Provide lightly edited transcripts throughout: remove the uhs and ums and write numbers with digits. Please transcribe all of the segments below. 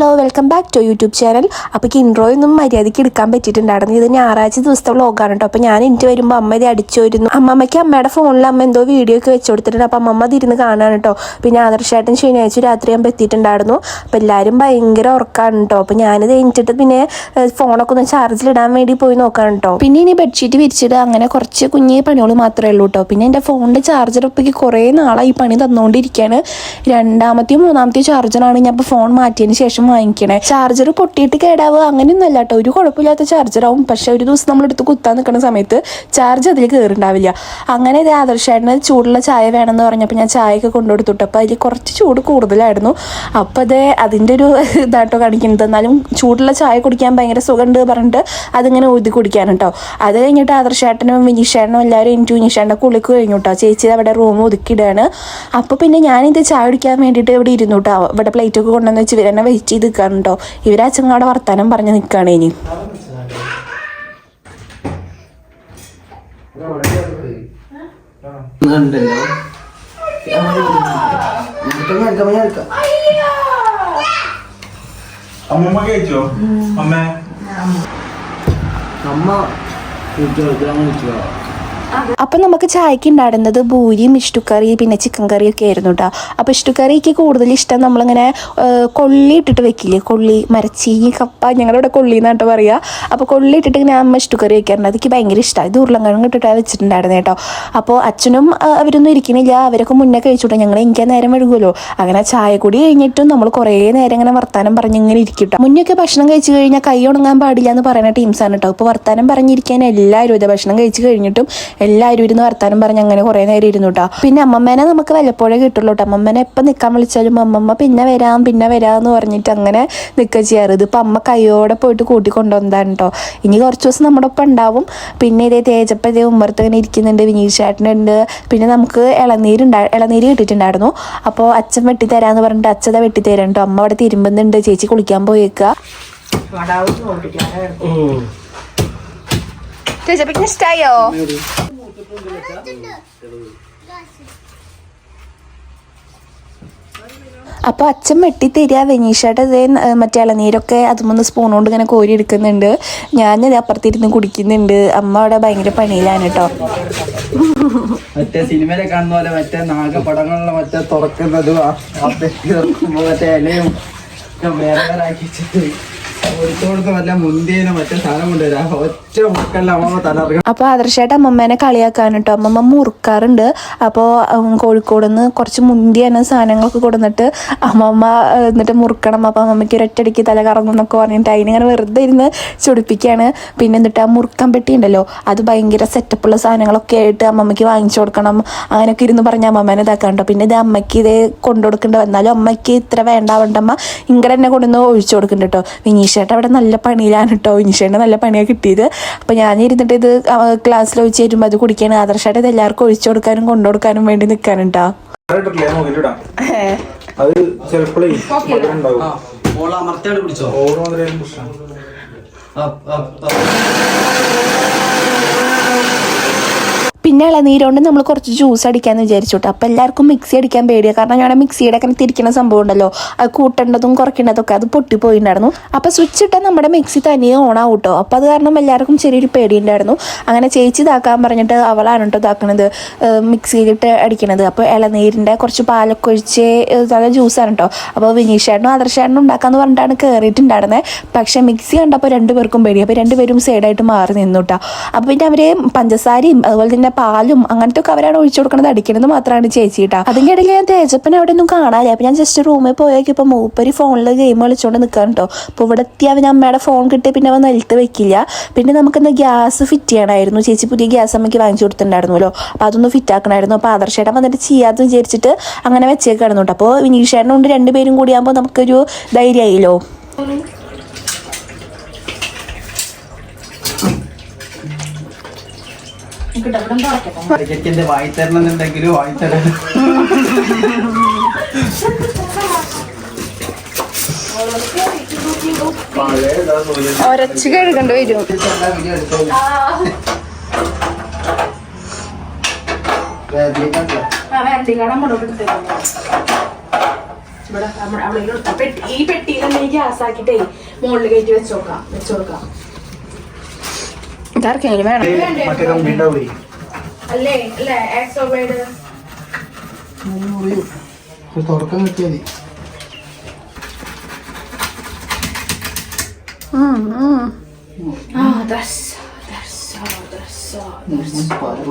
Hello welcome back to YouTube channel. അപ്പോൾ ഇൻട്രോയൊന്നും മര്യാദയ്ക്ക് എടുക്കാൻ പറ്റിയിട്ടുണ്ടായിരുന്നു. ഇത് ഞായറാഴ്ച ദിവസത്തെ വ്ളോഗാണ് കേട്ടോ. അപ്പോൾ ഞാൻ എനിക്ക് വരുമ്പോൾ അമ്മ ഇത് അടിച്ചു വരുന്നു. അമ്മമ്മയ്ക്ക് അമ്മയുടെ ഫോണിൽ അമ്മ എന്തോ വീഡിയോ ഒക്കെ വെച്ച് കൊടുത്തിട്ടുണ്ട്. അപ്പോൾ അമ്മമ്മ അതിരുന്ന് കാണാണ് കേട്ടോ. പിന്നെ ആദർശായിട്ടും ശനിയാഴ്ച രാത്രി ആകുമ്പോൾ എത്തിയിട്ടുണ്ടായിരുന്നു. അപ്പോൾ എല്ലാവരും ഭയങ്കര ഉറക്കാണ് കേട്ടോ. അപ്പോൾ ഞാനിത് കഴിഞ്ഞിട്ട് പിന്നെ ഫോണൊക്കെ ഒന്ന് ചാർജിലിടാൻ വേണ്ടി പോയി നോക്കാൻ കേട്ടോ. പിന്നെ ഇനി ബെഡ്ഷീറ്റ് വിരിച്ചിട്ട് അങ്ങനെ കുറച്ച് കുഞ്ഞേ പണികൾ മാത്രമേ ഉള്ളൂ കേട്ടോ. പിന്നെ എൻ്റെ ഫോണിൻ്റെ ചാർജർ ഇപ്പോഴേക്ക് കുറേ നാളായി പണി തന്നുകൊണ്ടിരിക്കുകയാണ്. രണ്ടാമത്തെയും മൂന്നാമത്തെയും ചാർജറാണ് ഞാൻ ഇപ്പോൾ ഫോൺ മാറ്റിയതിന് ശേഷം വാങ്ങിക്കണേ. ചാർജർ പൊട്ടിയിട്ട് കേടാവുക അങ്ങനെയൊന്നും അല്ല കേട്ടോ. ഒരു കുഴപ്പമില്ലാത്ത ചാർജറാവും. പക്ഷെ ഒരു ദിവസം നമ്മളെടുത്ത് കുത്താൻ നിൽക്കുന്ന സമയത്ത് ചാർജ് അതിൽ കയറുണ്ടാവില്ല. അങ്ങനെ ഇത് ആദർശായിട്ടിന് ചൂടുള്ള ചായ വേണമെന്ന് പറഞ്ഞപ്പോൾ ഞാൻ ചായയൊക്കെ കൊണ്ടുകൊടുത്തിട്ടു. അപ്പോൾ അതിൽ കുറച്ച് ചൂട് കൂടുതലായിരുന്നു. അപ്പോൾ അതിൻ്റെ ഒരു ഇതാട്ടോ കാണിക്കുന്നത്. എന്നാലും ചൂടുള്ള ചായ കുടിക്കാൻ ഭയങ്കര സുഖമുണ്ട് പറഞ്ഞിട്ട് അതിങ്ങനെ ഊതി കുടിക്കാൻ കേട്ടോ. അത് കഴിഞ്ഞിട്ട് ആദർശാട്ടനും വിനീഷേട്ടനും എല്ലാവരും എനിക്ക് വിനീഷേട്ടൻ്റെ കുളിക്ക് കഴിഞ്ഞു കേട്ടോ. ചേച്ചി അവിടെ റൂം ഒതുക്കിയിടുകയാണ്. അപ്പോൾ പിന്നെ ഞാനിത് ചായ കുടിക്കാൻ വേണ്ടിയിട്ട് ഇവിടെ ഇരുന്നു കേട്ടോ. ഇവിടെ പ്ലേറ്റൊക്കെ കൊണ്ടുവന്ന് വെച്ച് ഇവരെന്നെ വെയിറ്റ് ചെയ്ത് നിൽക്കാണ് കേട്ടോ. ഇവരച്ഛനോടെ വർത്താനം പറഞ്ഞ് നിൽക്കുകയാണ് ഇനി. അപ്പം നമുക്ക് ചായക്ക് ഉണ്ടായിരുന്നത് പൂരിയും ഇഷ്ടുക്കറി പിന്നെ ചിക്കൻ കറിയൊക്കെ ആയിരുന്നു കേട്ടോ. അപ്പോൾ ഇഷ്ടുക്കറിക്ക് കൂടുതൽ ഇഷ്ടം നമ്മളിങ്ങനെ കൊള്ളി ഇട്ടിട്ട് വെക്കില്ലേ, കൊള്ളി മരച്ചീനി കപ്പ, ഞങ്ങളിവിടെ കൊള്ളി എന്നാട്ടോ പറയുക. അപ്പോൾ കൊള്ളി ഇട്ടിട്ട് ഇങ്ങനെ അമ്മ ഇഷ്ടുക്കറി വെക്കാറുണ്ട്. അതൊക്കെ ഭയങ്കര ഇഷ്ടമാണ്. ഇത് ഉരുളക്കിഴങ്ങ് ഇട്ടിട്ടാണ് വെച്ചിട്ടുണ്ടായിരുന്നത് കേട്ടോ. അപ്പോൾ അച്ഛനും അവരൊന്നും ഇരിക്കണില്ല, അവരൊക്കെ മുന്നേ കഴിച്ചുട്ടോ. ഞങ്ങൾ എനിക്ക് നേരം വഴുകുമല്ലോ. അങ്ങനെ ചായ കൂടി കഴിഞ്ഞിട്ടും നമ്മൾ കുറേ നേരം ഇങ്ങനെ വർത്താനം പറഞ്ഞ് ഇങ്ങനെ ഇരിക്കട്ടോ. മുന്നൊക്കെ ഭക്ഷണം കഴിച്ച് കഴിഞ്ഞാൽ കൈ ഉണങ്ങാൻ പാടില്ല എന്ന് പറയുന്ന ടീംസാണ് കേട്ടോ. ഇപ്പോൾ വർത്താനം പറഞ്ഞിരിക്കാൻ എല്ലാവരും ഇതാ ഭക്ഷണം കഴിച്ച് കഴിഞ്ഞിട്ടും എല്ലാവരും ഇരുന്ന് വർത്താനം പറഞ്ഞ് അങ്ങനെ കുറേ നേരം ഇരുന്നു കേട്ടോ. പിന്നെ അമ്മമ്മേനെ നമുക്ക് വല്ലപ്പോഴേ കിട്ടുള്ളൂ കേട്ടോ. അമ്മമ്മേനെ എപ്പോൾ നിൽക്കാൻ വിളിച്ചാലും അമ്മമ്മ പിന്നെ വരാം എന്ന് പറഞ്ഞിട്ട് അങ്ങനെ നിൽക്കുക ചെയ്യാറ്. ഇതിപ്പോൾ അമ്മ കൈയോടെ പോയിട്ട് കൂട്ടിക്കൊണ്ടുവന്നതാണ് കേട്ടോ. ഇനി കുറച്ച് ദിവസം നമ്മുടെ ഒപ്പം ഉണ്ടാവും. പിന്നെ ഇതേ തേജപ്പം ഇതേ ഉമ്മർത്ത് ഇങ്ങനെ ഇരിക്കുന്നുണ്ട്, വിനീഷേട്ടനുണ്ട്. പിന്നെ നമുക്ക് ഇളനീര് കിട്ടിയിട്ടുണ്ടായിരുന്നു. അപ്പോൾ അച്ഛൻ വെട്ടിത്തരാന്ന് പറഞ്ഞിട്ട് അച്ഛത വെട്ടിത്തരാൻ കേട്ടോ. അമ്മ അവിടെ തിരുമ്പുന്നുണ്ട്, ചേച്ചി കുളിക്കാൻ പോയേക്കുക. ഇഷ്ടായോ? അപ്പോൾ അച്ഛൻ വെട്ടിത്തരിക. വെനീഷേട്ട ഇതേ മറ്റേ ഇളനീരൊക്കെ അതുമൊന്ന് സ്പൂൺ കൊണ്ട് ഇങ്ങനെ കോരി എടുക്കുന്നുണ്ട്. ഞാനത് അപ്പുറത്തിരുന്ന് കുടിക്കുന്നുണ്ട്. അമ്മ അവിടെ ഭയങ്കര പണിയിലാണ് കേട്ടോ. മറ്റേ സിനിമയിലെ കാണുന്ന പോലെ മറ്റേ നാഗപടങ്ങളിലെ മറ്റേ തുറക്കുന്നതും മറ്റേ ഇലയും വേറെ വേറെ ആക്കി വെച്ചിട്ട് അപ്പോൾ ആദർശായിട്ട് അമ്മമ്മേനെ കളിയാക്കാൻ കേട്ടോ. അമ്മമ്മ മുറുക്കാറുണ്ട്. അപ്പോൾ കോഴിക്കോട് നിന്ന് കുറച്ച് മുന്തിയാണ് സാധനങ്ങളൊക്കെ കൊടുന്നിട്ട് അമ്മമ്മ എന്നിട്ട് മുറുക്കണം. അപ്പോൾ അമ്മമ്മയ്ക്ക് ഒരൊറ്റടിക്ക് തല കറങ്ങും എന്നൊക്കെ പറഞ്ഞിട്ട് അതിനിങ്ങനെ വെറുതെ ഇരുന്ന് ചൊടിപ്പിക്കുകയാണ്. പിന്നെ എന്നിട്ട് ആ മുറുക്കാൻ പെട്ടി ഉണ്ടല്ലോ, അത് ഭയങ്കര സെറ്റപ്പുള്ള സാധനങ്ങളൊക്കെ ആയിട്ട് അമ്മമ്മയ്ക്ക് വാങ്ങിച്ചു കൊടുക്കണം അങ്ങനെയൊക്കെ ഇരുന്ന് പറഞ്ഞ അമ്മമ്മേനെ ഇതാക്കാൻ കേട്ടോ. പിന്നെ ഇത് അമ്മയ്ക്ക് ഇത് കൊണ്ടുകൊടുക്കേണ്ട വന്നാലും അമ്മയ്ക്ക് ഇത്ര വേണ്ടാവണ്ടമ്മ ഇങ്ങനെ തന്നെ കൊണ്ടുവന്ന് ഒഴിച്ചു കൊടുക്കുന്നുണ്ട് കേട്ടോ. വിനീഷേട്ടൻ അവിടെ നല്ല പണിയിലാണ് കേട്ടോ. വിനീഷേട്ടൻ നല്ല പണിയാണ് കിട്ടിയത്. അപ്പോൾ ഞാൻ ഇരുന്നിട്ട് ഇത് ക്ലാസ്സിൽ ഒഴിച്ച് തരുമ്പോൾ അത് കുടിക്കാനും ആദർശമായിട്ട് ഇത് എല്ലാവർക്കും ഒഴിച്ചു കൊടുക്കാനും കൊണ്ടുകൊടുക്കാനും വേണ്ടി നിൽക്കാനുണ്ടാ. പിന്നെ ഇളനീരോണ്ട് നമ്മൾ കുറച്ച് ജ്യൂസ് അടിക്കാമെന്ന് വിചാരിച്ചു കേട്ടോ. അപ്പോൾ എല്ലാവർക്കും മിക്സി അടിക്കാൻ പേടിയാണ്. കാരണം ഞാൻ മിക്സിയുടെ ഒക്കെ തിരിക്കുന്ന സംഭവം ഉണ്ടല്ലോ, അത് കൂട്ടേണ്ടതും കുറയ്ക്കേണ്ടതൊക്കെ അത് പൊട്ടിപ്പോയിണ്ടായിരുന്നു. അപ്പോൾ സ്വിച്ച് ഇട്ടാൽ നമ്മുടെ മിക്സി തനിയെ ഓണാവും കേട്ടോ. അപ്പോൾ അത് കാരണം എല്ലാവർക്കും ചെറിയൊരു പേടിയുണ്ടായിരുന്നു. അങ്ങനെ ചേച്ചി ഇതാക്കാൻ പറഞ്ഞിട്ട് അവളാണ് കേട്ടോ ഇതാക്കണത്, മിക്സിയിലിട്ട് അടിക്കണത്. അപ്പോൾ ഇളനീരിൻ്റെ കുറച്ച് പാലൊക്കെ ഒഴിച്ച് നല്ല ജ്യൂസാണ് കേട്ടോ. അപ്പോൾ വിനീഷേട്ടനും ആദർശേട്ടനും ഉണ്ടാക്കാമെന്ന് പറഞ്ഞിട്ടാണ് കയറിയിട്ടുണ്ടായിരുന്നത്. പക്ഷേ മിക്സി കണ്ടപ്പോൾ രണ്ടുപേർക്കും പേടി. അപ്പോൾ രണ്ടുപേരും സൈഡായിട്ട് മാറി നിന്നു കേട്ടോ. അപ്പോൾ പിന്നെ അവർ പഞ്ചസാരയും അതുപോലെ തന്നെ പാലും അങ്ങനത്തെ ഒക്കെ അവരാണ് ഒഴിച്ചു കൊടുക്കുന്നത്, അടിക്കണത് മാത്രമാണ് ചേച്ചി കേട്ടോ. അതിൻ്റെ ഇടയിൽ ഞാൻ തേജപ്പനെ അവിടെ ഒന്നും കാണാനില്ല. അപ്പോൾ ഞാൻ ജസ്റ്റ് റൂമിൽ പോയേക്ക് ഇപ്പോൾ മൂപ്പര് ഫോണിൽ ഗെയിം കളിച്ചുകൊണ്ട് നിൽക്കാൻ കേട്ടോ. അപ്പോൾ ഇവിടെ എത്തി അവൻ അമ്മയുടെ ഫോൺ കിട്ടി പിന്നെ അവൻ നിലത്ത് വെക്കില്ല. പിന്നെ നമുക്കിന്ന് ഗ്യാസ് ഫിറ്റ് ചെയ്യണമായിരുന്നു. ചേച്ചി പുതിയ ഗ്യാസ് അമ്മയ്ക്ക് വാങ്ങിച്ചു കൊടുത്തിട്ടുണ്ടായിരുന്നല്ലോ. അപ്പോൾ അതൊന്ന് ഫിറ്റ് ആക്കണമായിരുന്നു. അപ്പോൾ ആദർശേട്ടൻ വന്നിട്ട് ചെയ്യാമെന്ന് വിചാരിച്ചിട്ട് അങ്ങനെ വെച്ചേക്കായിരുന്നു കേട്ടോ. അപ്പോൾ വിനീഷേട്ടനും കൊണ്ട് രണ്ടുപേരും കൂടിയാകുമ്പോൾ നമുക്കൊരു ധൈര്യമായില്ലോ. വായിത്തരണമെന്നുണ്ടെങ്കിലും വായിത്തരാം. ഒരച്ച് കഴുകേണ്ടി വരും. ഇവിടെ ഈ പെട്ടിയിൽ തന്നെ ഗ്യാസ് ആക്കിട്ടേ മുകളിൽ കയറ്റി വെച്ചോക്കാം ഇതാർക്കെങ്കിലും വേണം അല്ലേ അല്ലേ എക്സോബൈഡ് തുടക്കം കിട്ടിയാൽ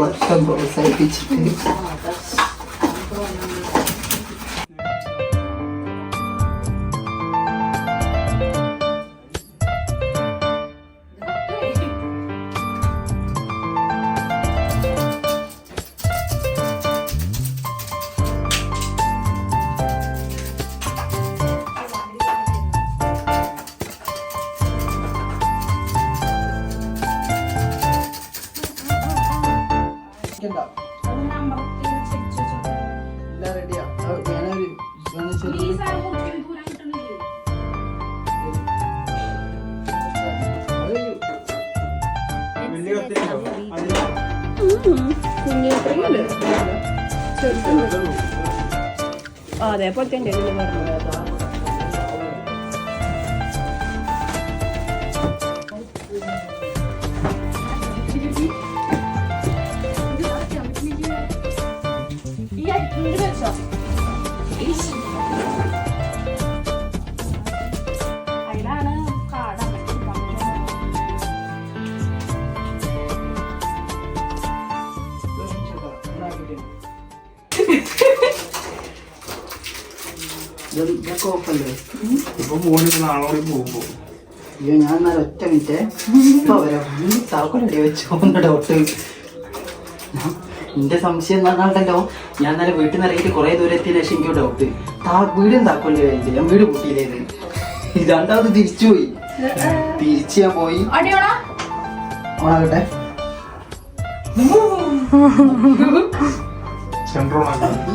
വർഷം പ്രോത്സാഹിപ്പിച്ചിട്ട് അതേപോലെ തന്നെ ഇപ്പൊ മോനിപ്പോ നാളോടെ പോകുമ്പോ അയ്യോ ഞാൻ എന്നാൽ ഒറ്റ മിനിറ്റ് ഇപ്പൊ വരാം താക്കോലടി വെച്ചോ ഡൗട്ട് എന്റെ സംശയം എന്നാണ്ടല്ലോ ഞാൻ ഇന്നലെ വീട്ടിൽ നിന്ന് ഇറങ്ങിയിട്ട് കുറെ ദൂരം എത്തിയ ശേഷം എനിക്ക് ഡൗട്ട് വീടും താക്കോലിന്റെ കഴിഞ്ഞില്ല ഞാൻ വീട് കൂട്ടിയില്ലേത് രണ്ടാമത് തിരിച്ചുപോയി തിരിച്ച് ഞാൻ പോയി ഓണാകട്ടെ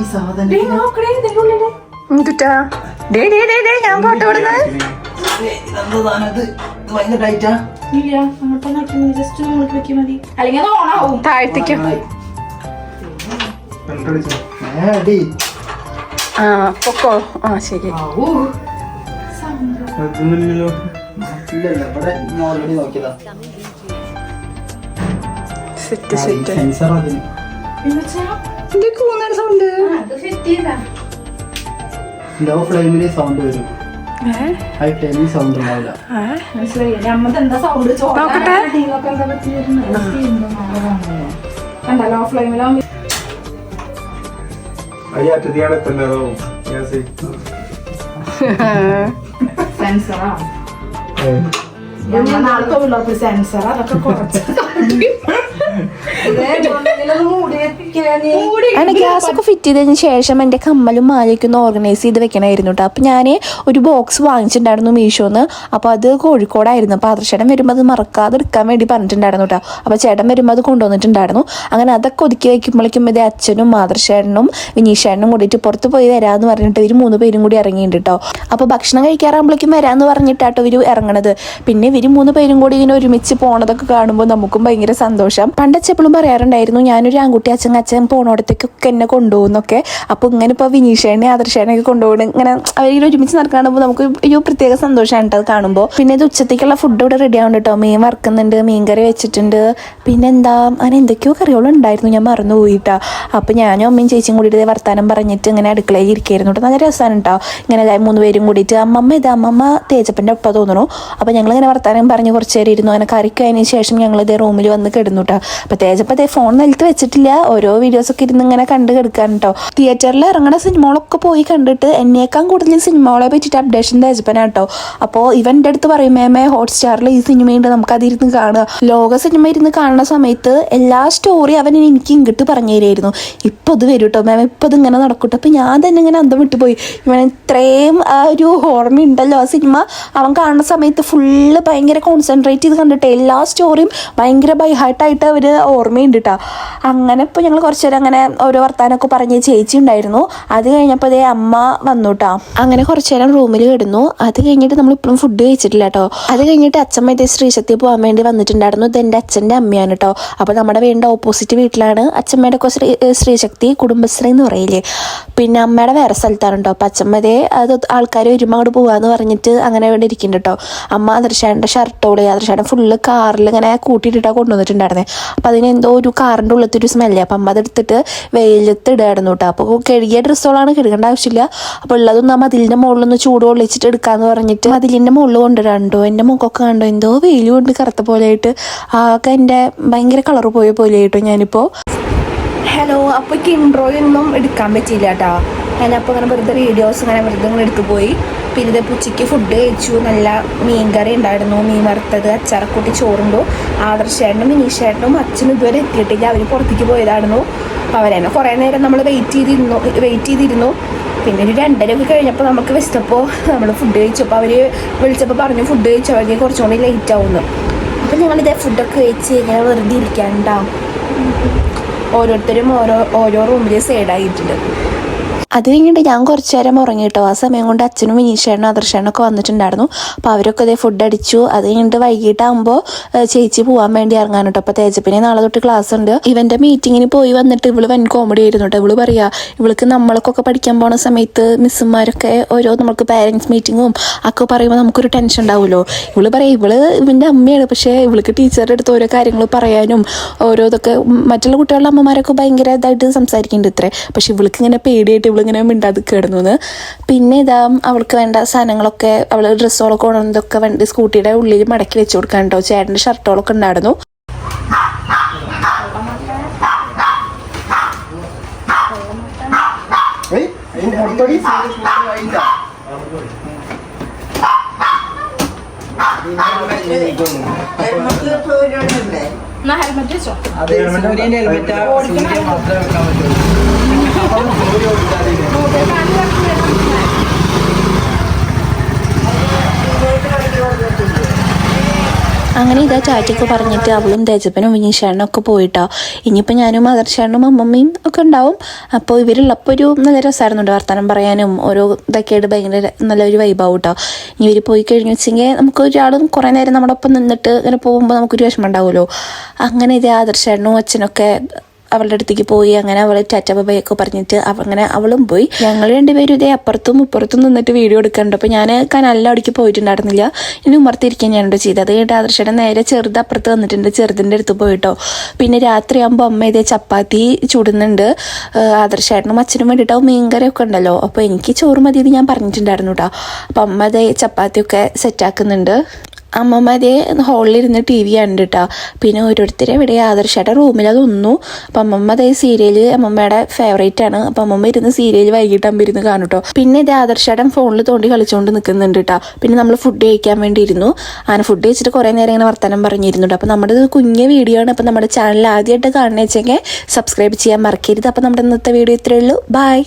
ഈ സാധനം ഞാൻ ഫോട്ടോ കൊടുക്കുന്നത് ഭയങ്കര ടൈറ്റാ താഴ്ത്തിക്കോ പൊക്കോ ശരി ഓൾറെഡി നോക്കിയതാ സെറ്റ് സെറ്റ് സെൻസർ അതിന് സൗണ്ട് ലോ ഫ്ലെയിമില് സൗണ്ട് വരും ഹൈ ഫ്ലെയിമിൽ സൗണ്ട് ഉണ്ടാവില്ല ലോ ഫ്ലെയിമിലാവുമ്പോ സെൻസറാ നാളെ സെൻസർ അതൊക്കെ കുറച്ച് അങ്ങനെ ഗ്യാസ് ഒക്കെ ഫിറ്റ് ചെയ്തതിന് ശേഷം എൻ്റെ കമ്മലും മാലയൊക്കെ ഒന്ന് ഓർഗനൈസ് ചെയ്ത് വെക്കണമായിരുന്നു കേട്ടോ. അപ്പോൾ ഞാൻ ഒരു ബോക്സ് വാങ്ങിച്ചിട്ടുണ്ടായിരുന്നു മീഷോന്ന്. അപ്പോൾ അത് കോഴിക്കോടായിരുന്നു. അപ്പോൾ ആദർശേട്ടൻ വരുമ്പോൾ അത് മറക്കാതെ എടുക്കാൻ വേണ്ടി പറഞ്ഞിട്ടുണ്ടായിരുന്നു കേട്ടോ. അപ്പോൾ ചേട്ടൻ വരുമ്പോൾ അത് കൊണ്ടുവന്നിട്ടുണ്ടായിരുന്നു. അങ്ങനെ അതൊക്കെ ഒതുക്കി വയ്ക്കുമ്പോഴേക്കും ഇത് അച്ഛനും മാതൃശേട്ടനും വിനീഷേട്ടനും കൂടിയിട്ട് പുറത്ത് പോയി വരാമെന്ന് പറഞ്ഞിട്ട് ഇവർ 3 പേരും കൂടി ഇറങ്ങിയിട്ടുണ്ട് കേട്ടോ. അപ്പോൾ ഭക്ഷണം കഴിക്കാറാകുമ്പോഴേക്കും വരാമെന്ന് പറഞ്ഞിട്ടാട്ടോ ഇവർ ഇറങ്ങണത്. പിന്നെ ഇവർ 3 പേരും കൂടി ഇങ്ങനെ ഒരുമിച്ച് പോണതൊക്കെ കാണുമ്പോൾ നമുക്കും ഭയങ്കര സന്തോഷം. പണ്ടച്ചെപ്പോഴും പറയാറുണ്ടായിരുന്നു ഞാനൊരു ആൺകുട്ടി അച്ഛൻ പോണോടത്തേക്കൊക്കെ എന്നെ കൊണ്ടുപോകുന്നൊക്കെ. അപ്പോൾ ഇങ്ങനെ ഇപ്പോൾ വിനീഷേനെ ആദർശേനൊക്കെ കൊണ്ടുപോകണം ഇങ്ങനെ അവരിങ്ങനെ ഒരുമിച്ച് നടക്കാണുമ്പോൾ നമുക്ക് ഒരു പ്രത്യേക സന്തോഷമാണ് കേട്ടോ അത് കാണുമ്പോൾ. പിന്നെ ഇത് ഉച്ചത്തേക്കുള്ള ഫുഡ് ഇവിടെ റെഡി ആവുന്നുണ്ട് കേട്ടോ. മീൻ വറുക്കുന്നുണ്ട്, മീൻ കറി വെച്ചിട്ടുണ്ട്, പിന്നെന്താ അങ്ങനെ എന്തൊക്കെയോ കറികളുണ്ടായിരുന്നു, ഞാൻ മറന്നു പോയിട്ടാ. അപ്പോൾ ഞാനും അമ്മയും ചേച്ചിയും കൂടിയിട്ട് വർത്താനം പറഞ്ഞിട്ട് ഇങ്ങനെ അടുക്കളയിൽ ഇരിക്കുകയായിരുന്നു കേട്ടോ. നല്ല രസമാണ് കേട്ടോ ഇങ്ങനെ 3 പേരും കൂടിയിട്ട്. അമ്മമ്മ തേജപ്പൻ്റെ ഒപ്പം തോന്നുന്നു. അപ്പോൾ ഞങ്ങളിങ്ങനെ വർത്താനം പറഞ്ഞ് കുറച്ച് നേരം ഇരുന്നു. അങ്ങനെ കറിക്ക് അതിന് ശേഷം ഞങ്ങൾ ഇതേ റൂമിൽ വന്ന് കിടന്നു കേട്ടോ. അപ്പോൾ തേജപ്പ ഫോൺ നിലത്ത് വെച്ചിട്ടില്ല, ഓരോ വീഡിയോസൊക്കെ ഇരുന്ന് ഇങ്ങനെ കണ്ട് കിടക്കാൻ കേട്ടോ. തിയേറ്ററിൽ ഇറങ്ങുന്ന സിനിമകളൊക്കെ പോയി കണ്ടിട്ട് എന്നേക്കാൾ കൂടുതൽ സിനിമകളെ പറ്റിയിട്ട് അപ്ഡേഷൻ തേജപ്പനാട്ടോ. അപ്പോൾ ഇവൻ്റെ അടുത്ത് പറയും മേമേ ഹോട്ട്സ്റ്റാറിൽ ഈ സിനിമയുണ്ട് നമുക്കതിരുന്ന് കാണുക. ലോക സിനിമ ഇരുന്ന് കാണുന്ന സമയത്ത് എല്ലാ സ്റ്റോറി അവൻ എനിക്ക് ഇങ്ങോട്ട് പറഞ്ഞു തരുമായിരുന്നു. ഇപ്പോൾ ഇത് വരും കേട്ടോ മാം, ഇപ്പോൾ ഇതിങ്ങനെ നടക്കൂട്ടോ. അപ്പോൾ ഞാൻ തന്നെ ഇങ്ങനെ അന്തം വിട്ടുപോയി. ഇവൻ ഇത്രയും ഒരു ഓർമ്മയുണ്ടല്ലോ ആ സിനിമ. അവൻ കാണുന്ന സമയത്ത് ഫുള്ള് ഭയങ്കര കോൺസെൻട്രേറ്റ് ചെയ്ത് കണ്ടിട്ട് എല്ലാ സ്റ്റോറിയും ഭയങ്കര ബൈഹാർട്ടായിട്ട് അവർ ഓർമ്മയുണ്ട് കേട്ടോ. അങ്ങനെ ഇപ്പോൾ ഞങ്ങൾ കുറച്ച് നേരം അങ്ങനെ ഓരോ വർത്താനമൊക്കെ പറഞ്ഞ് ചേച്ചി ഉണ്ടായിരുന്നു. അത് കഴിഞ്ഞപ്പോൾ അതേ അമ്മ വന്നു കേട്ടോ. അങ്ങനെ കുറച്ച് നേരം റൂമിൽ കിടന്നു. അത് കഴിഞ്ഞിട്ട് നമ്മളിപ്പോഴും ഫുഡ് കഴിച്ചിട്ടില്ല കേട്ടോ. അത് കഴിഞ്ഞിട്ട് അച്ഛമ്മ ഇതേ ശ്രീശക്തി പോകാൻ വേണ്ടി വന്നിട്ടുണ്ടായിരുന്നു. ഇത് എൻ്റെ അച്ഛൻ്റെ അമ്മയാണ് കേട്ടോ. അപ്പോൾ നമ്മുടെ വീടിൻ്റെ ഓപ്പോസിറ്റ് വീട്ടിലാണ് അച്ഛമ്മയുടെ ഒക്കെ ശ്രീശക്തി കുടുംബശ്രീ എന്ന് പറയില്ലേ. പിന്നെ അമ്മയുടെ വേറെ സ്ഥലത്താണ് കേട്ടോ. അപ്പം അച്ഛമ്മ ഇതേ അത് ആൾക്കാർ വരുമ്പോൾ അങ്ങോട്ട് പോകാമെന്ന് പറഞ്ഞിട്ട് അങ്ങനെ ഇവിടെ ഇരിക്കുന്നുണ്ട് കേട്ടോ. അമ്മ ആദർശാൻ്റെ ഷർട്ടോളി ആദർശാൻ്റെ ഫുള്ള് കാറിൽ ഇങ്ങനെ കൂട്ടിയിട്ടിട്ടാണ് കൊണ്ടുവന്നിട്ടുണ്ടായിരുന്നത്. അപ്പോൾ അതിന് എന്തോ ഒരു കാറിൻ്റെ ഉള്ളത്തൊരു സ്മെല്ലേ. അപ്പം അമ്മ അതെടുത്തിട്ട് വെയിലത്ത് ഇടായിരുന്നു കേട്ടോ. അപ്പോൾ കഴുകിയ ഡ്രസ്സുകളാണ് കഴുകേണ്ട ആവശ്യമില്ല. അപ്പോൾ ഉള്ളതൊന്നും ആ മതിലിൻ്റെ മുകളിലൊന്ന് ചൂട് കൊള്ളിച്ചിട്ട് എടുക്കാമെന്ന് പറഞ്ഞിട്ട് മതിലിൻ്റെ മുകളിൽ കൊണ്ടുവരാണ്ടോ. എൻ്റെ മുഖമൊക്കെ കണ്ടോ എന്തോ വെയിൽ കൊണ്ട് കറുത്ത പോലെയായിട്ട് ആകെ എൻ്റെ ഭയങ്കര കളർ പോയ പോലെയായിട്ടോ ഞാനിപ്പോൾ. ഹലോ, അപ്പോൾ എനിക്ക് ഇൻട്രോയൊന്നും എടുക്കാൻ പറ്റിയില്ല കേട്ടോ. ഞാനപ്പോൾ ഇങ്ങനെ വെറുതെ വീഡിയോസ് ഇങ്ങനെ എടുത്തു പോയി. പിന്നെ ഇത് ഉച്ചയ്ക്ക് ഫുഡ് കഴിച്ചു. നല്ല മീൻ കറി ഉണ്ടായിരുന്നു, മീൻ വറുത്തത്, അച്ചാറക്കൂട്ടി ചോറുണ്ടു. ആദർശേട്ടനും മിനീഷേട്ടനും അച്ഛനും ഇതുവരെ എത്തിയിട്ടില്ല. അവർ പുറത്തേക്ക് പോയതായിരുന്നു. അപ്പോൾ അവരെന്നെ കുറേ നേരം നമ്മൾ വെയിറ്റ് ചെയ്തിരുന്നു. പിന്നെ ഒരു 2:30 കഴിഞ്ഞപ്പോൾ നമുക്ക് വെച്ചപ്പോൾ നമ്മൾ ഫുഡ് കഴിച്ചപ്പോൾ അവർ വിളിച്ചപ്പോൾ പറഞ്ഞു ഫുഡ് കഴിച്ചവർക്ക് കുറച്ചും കൂടി ലേറ്റ് ആവുന്നു. അപ്പോൾ ഞങ്ങളിതേ ഫുഡൊക്കെ കഴിച്ച് ഇങ്ങനെ വെറുതെ ഇരിക്കാനുണ്ടാവും. ഓരോരുത്തരും ഓരോ റൂമിൽ സൈഡായിട്ടുണ്ട്. അത് കഴിഞ്ഞിട്ട് ഞാൻ കുറച്ച് നേരം ഉറങ്ങി കേട്ടോ. ആ സമയം കൊണ്ട് അച്ഛനും വിനീഷേട്ടനും ആദർശേട്ടനൊക്കെ വന്നിട്ടുണ്ടായിരുന്നു. അപ്പോൾ അവരൊക്കെ അതേ ഫുഡ് അടിച്ചു. അത് കഴിഞ്ഞിട്ട് വൈകിട്ടാകുമ്പോൾ ചേച്ചി പോകാൻ വേണ്ടി ഇറങ്ങാൻ കേട്ടോ. അപ്പോൾ തേജപ്പിനെ നാളെ തൊട്ട് ക്ലാസ് ഉണ്ട്. ഇവൻ്റെ മീറ്റിങ്ങിന് പോയി വന്നിട്ട് ഇവള് വൻ കോമഡി ആയിരുന്നു കേട്ടോ. ഇവള് പറയാ ഇവൾക്ക് നമ്മൾക്കൊക്കെ പഠിക്കാൻ പോണ സമയത്ത് മിസ്സുമാരൊക്കെ ഓരോ നമുക്ക് പാരൻസ് മീറ്റിങ്ങും ഒക്കെ പറയുമ്പോൾ നമുക്കൊരു ടെൻഷൻ ഉണ്ടാവുമല്ലോ. ഇവള് പറയാം ഇവൻ്റെ അമ്മയാണ്, പക്ഷേ ഇവൾക്ക് ടീച്ചറുടെ അടുത്ത് ഓരോ കാര്യങ്ങൾ പറയാനും ഓരോ ഇതൊക്കെ മറ്റുള്ള കുട്ടികളുടെ അമ്മമാരൊക്കെ ഭയങ്കര ഇതായിട്ട് സംസാരിക്കുന്നുണ്ട് ഇത്രേ. പക്ഷെ ഇവൾക്ക് ഇങ്ങനെ പേടിയായിട്ട് ഇവളിങ്ങനെ മിണ്ടാതെ കിടന്നു. പിന്നെ ഇതാ അവൾക്ക് വേണ്ട സാധനങ്ങളൊക്കെ അവൾ ഡ്രസ്സുകളൊക്കെ കൊണ്ടുവന്നതൊക്കെ വണ്ടി സ്കൂട്ടിയുടെ ഉള്ളിൽ മടക്കി വെച്ച് കൊടുക്കാൻ കേട്ടോ. ചേട്ടൻ്റെ ഷർട്ടുകളൊക്കെ ഉണ്ടായിരുന്നു. അങ്ങനെ ഇതാ ചാറ്റൊക്കെ പറഞ്ഞിട്ട് അവളും തേജപ്പനും വിനീഷേട്ടനും ഒക്കെ പോയിട്ടോ. ഇനിയിപ്പോൾ ഞാനും ആദർശേട്ടനും അമ്മമ്മയും ഒക്കെ ഉണ്ടാവും. അപ്പോൾ ഇവരുള്ളപ്പോൾ ഒരു നല്ല രസമായിരുന്നുണ്ട് വർത്തമാനം പറയാനും ഓരോ ഇതൊക്കെയായിട്ട് ഭയങ്കര നല്ലൊരു വൈബാവും കേട്ടോ. ഇനി ഇവർ പോയി കഴിഞ്ഞു വെച്ചെങ്കിൽ നമുക്ക് ഒരാളും കുറേ നേരം നമ്മുടെ ഒപ്പം നിന്നിട്ട് ഇങ്ങനെ പോകുമ്പോൾ നമുക്കൊരു വിഷമം ഉണ്ടാവുമല്ലോ. അങ്ങനെ ഇതേ ആദർശേട്ടനും അച്ഛനൊക്കെ അവളുടെ അടുത്തേക്ക് പോയി. അങ്ങനെ അവൾ ടാറ്റ ബൈയൊക്കെ പറഞ്ഞിട്ട് അങ്ങനെ അവളും പോയി. ഞങ്ങൾ രണ്ടുപേരും ഇതേ അപ്പുറത്തും ഇപ്പുറത്തും നിന്നിട്ട് വീഡിയോ എടുക്കുന്നുണ്ട്. അപ്പോൾ ഞാൻ കനാലിൻ്റെ അവിടേക്ക് പോയിട്ടുണ്ടായിരുന്നില്ല. ഇനി ഉമ്മർത്തിരിക്കാൻ ഞാനുണ്ട് ചെയ്തത്. അത് കഴിഞ്ഞിട്ട് ആദർശയുടെ നേരെ ചെറുത് അപ്പുറത്ത് വന്നിട്ടുണ്ട്. ചെറുതിൻ്റെ അടുത്ത് പോയിട്ടോ. പിന്നെ രാത്രിയാകുമ്പോൾ അമ്മ ഇതേ ചപ്പാത്തി ചുടുന്നുണ്ട്. ആദർശേട്ടനും അച്ഛനും വേണ്ടിയിട്ടാവും മീൻകറിയൊക്കെ ഉണ്ടല്ലോ. അപ്പോൾ എനിക്ക് ചോറ് മതിയെന്ന് ഞാൻ പറഞ്ഞിട്ടുണ്ടായിരുന്നു കേട്ടോ. അപ്പം അമ്മ അതേ ചപ്പാത്തിയൊക്കെ സെറ്റാക്കുന്നുണ്ട്. അമ്മമ്മ അതേ ഹോളിലിരുന്ന് TV കണ്ടു കേട്ടോ. പിന്നെ ഓരോരുത്തരെ ഇവിടെ ആദർശയുടെ റൂമിൽ അതൊന്നു. അപ്പം അമ്മമ്മ അതേ സീരിയൽ അമ്മമ്മയുടെ ഫേവറേറ്റ് ആണ്. അപ്പം അമ്മമ്മ ഇരുന്ന് സീരിയൽ വൈകിട്ടാകുമ്പോൾ ഇരുന്ന് കാണും കേട്ടോ. പിന്നെ ഇത് ആദർശയുടെ ഫോണിൽ തോണ്ടി കളിച്ചുകൊണ്ട് നിൽക്കുന്നുണ്ട് കേട്ടോ. പിന്നെ നമ്മൾ ഫുഡ് കഴിക്കാൻ വേണ്ടി ഇരുന്നു. അങ്ങനെ ഫുഡ് കഴിച്ചിട്ട് കുറേ നേരം ഇങ്ങനെ വർത്തമാനം പറഞ്ഞിരുന്നുണ്ട്. അപ്പം നമ്മുടെ ഇത് കുഞ്ഞ വീഡിയോ ആണ്. അപ്പം നമ്മുടെ ചാനൽ ആദ്യമായിട്ട് കാണുന്ന വെച്ചെങ്കിൽ സബ്സ്ക്രൈബ് ചെയ്യാൻ മറക്കരുത്. അപ്പം നമ്മുടെ ഇന്നത്തെ വീഡിയോ ഇത്രയേ ഉള്ളൂ. ബൈ.